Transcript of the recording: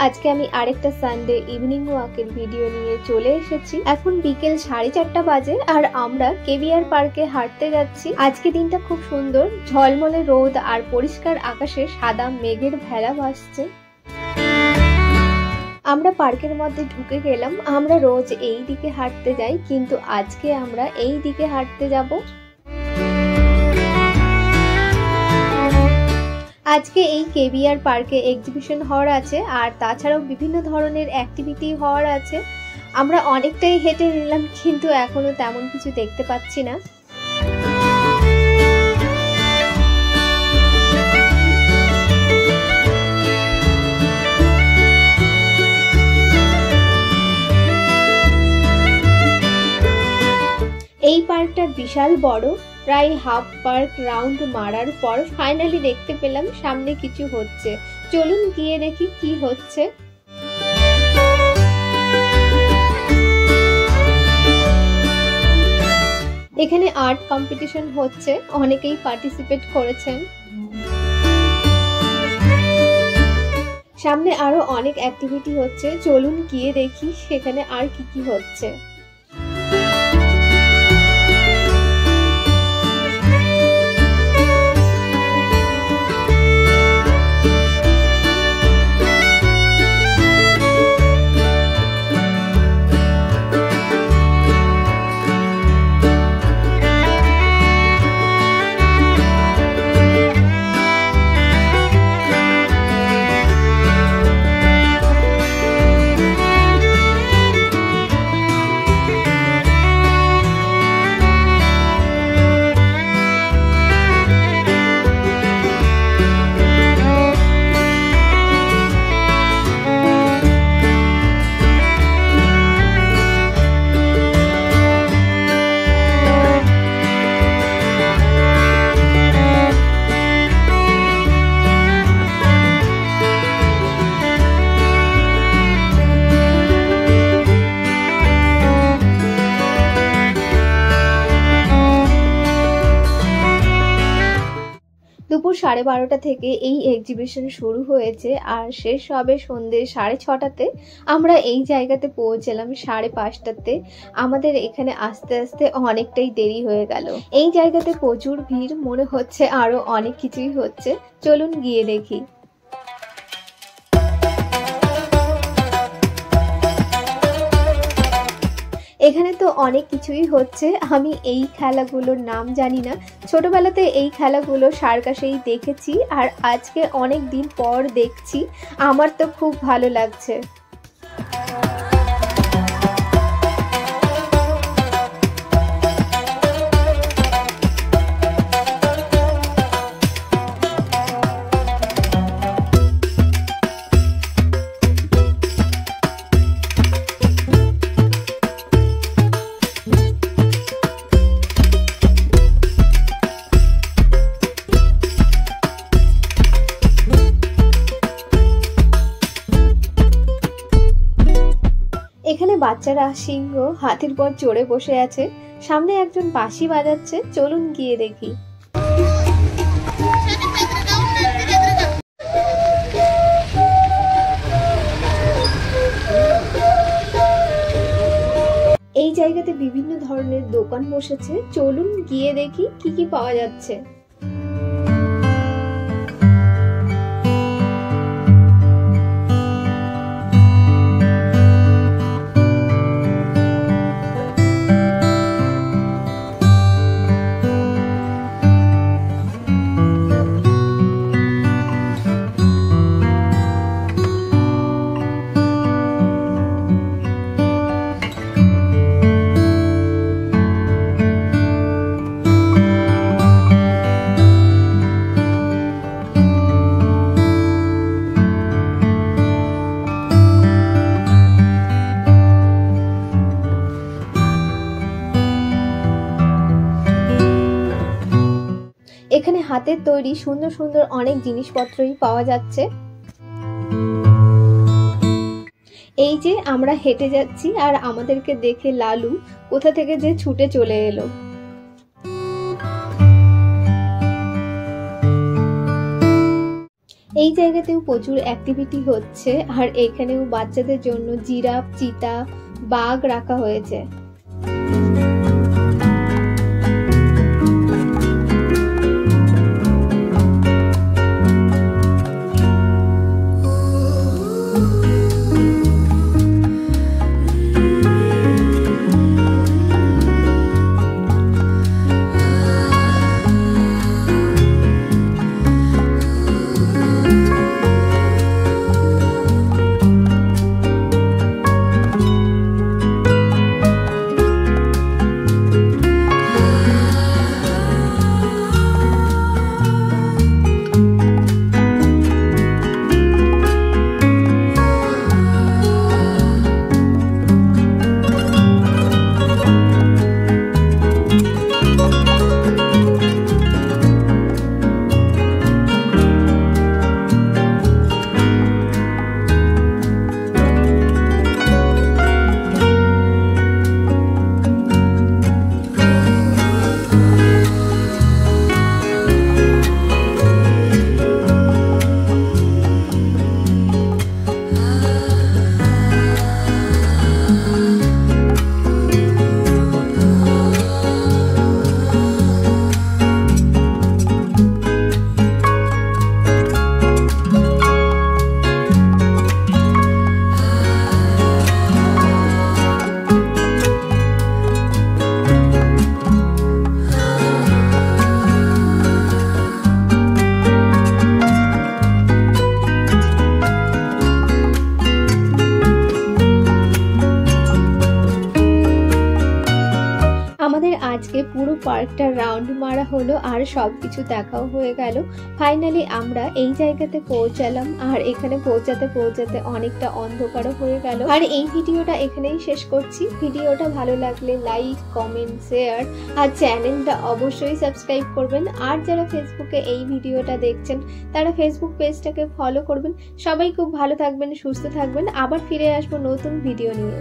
আজকে আমি আরেকটা সানডে ইভিনিং ওয়াকের ভিডিও নিয়ে চলে এসেছি। এখন বিকেল 4:30 বাজে আর আমরা কেবিআর পার্কে হাঁটতে যাচ্ছি। আজকে দিনটা খুব সুন্দর, ঝলমলে রোদ আর পরিষ্কার আকাশে সাদা মেঘের ভেলা ভাসছে। আমরা পার্কের মধ্যে ঢুকে গেলাম। আমরা রোজ এই দিকে হাঁটতে যাই, কিন্তু আজকে আমরা এই দিকে হাঁটতে যাব। আজকে এই কেবিআর পার্কে এক্সিবিশন হওয়ার আছে আর তাছাড়াও বিভিন্ন ধরনের অ্যাক্টিভিটি হওয়ার আছে। আমরা অনেকটাই হেঁটে নিলাম, কিন্তু এখনো তেমন কিছু দেখতে পাচ্ছি না। এই পার্কটা বিশাল বড়, প্রায় হাফ পার্ক রাউন্ড মারার পর ফাইনালি দেখতে পেলাম সামনে কিছু হচ্ছে। চলুন গিয়ে দেখি কি হচ্ছে। এখানে আর্ট কম্পিটিশন হচ্ছে, অনেকেই পার্টিসিপেট করেছেন। সামনে আরো অনেক অ্যাক্টিভিটি হচ্ছে, চলুন গিয়ে দেখি সেখানে আর কি কি হচ্ছে। দুপুর 12:30 থেকে এই এক্সিবিশন শুরু হয়েছে আর শেষ হবে সন্ধ্যে 6:30-তে। আমরা এই জায়গাতে পৌঁছলাম 5:30-তে। আমাদের এখানে আস্তে আস্তে অনেকটাই দেরি হয়ে গেল। এই জায়গাতে প্রচুর ভিড়, মনে হচ্ছে আরো অনেক কিছুই হচ্ছে। চলুন গিয়ে দেখি। এখানে তো অনেক কিছুই হচ্ছে, আমি এই খেলাগুলোর নাম জানি না। ছোটবেলাতে এই খেলাগুলো সার্কাসেই দেখেছি আর আজকে অনেক দিন পর দেখছি। আমার তো খুব ভালো লাগছে। এখানে বাচ্চারা সিংহ হাতির পর চড়ে বসে আছে, সামনে একজন বাঁশি বাজাচ্ছে। চলুন গিয়ে দেখি। এই জায়গাতে বিভিন্ন ধরনের দোকান বসেছে, চলুন গিয়ে দেখি কি কি পাওয়া যাচ্ছে। এখানে হাতের তৈরি সুন্দর সুন্দর অনেক জিনিসপত্রই পাওয়া যাচ্ছে। এই যে আমরা হেঁটে যাচ্ছি আর আমাদেরকে দেখে লালু কোথা থেকে যে ছুটে চলে এলো। এই জায়গাতেও প্রচুর অ্যাক্টিভিটি হচ্ছে, আর এখানেও বাচ্চাদের জন্য জিরাফ, চিতা, বাঘ রাখা হয়েছে। আমাদের আজকে পুরো পার্কটা রাউন্ড মারা হলো আর সবকিছু দেখাও হয়ে গেল। ফাইনালি আমরা এই জায়গাতে পৌঁছালাম, আর এখানে পৌঁছাতে পৌঁছাতে অনেকটা অন্ধকারও হয়ে গেল। আর এই ভিডিওটা এখানেই শেষ করছি। ভিডিওটা ভালো লাগলে লাইক, কমেন্ট, শেয়ার আর চ্যানেলটা অবশ্যই সাবস্ক্রাইব করবেন। আর যারা ফেসবুকে এই ভিডিওটা দেখছেন তারা ফেসবুক পেজটাকে ফলো করবেন। সবাই খুব ভালো থাকবেন, সুস্থ থাকবেন। আবার ফিরে আসবো নতুন ভিডিও নিয়ে।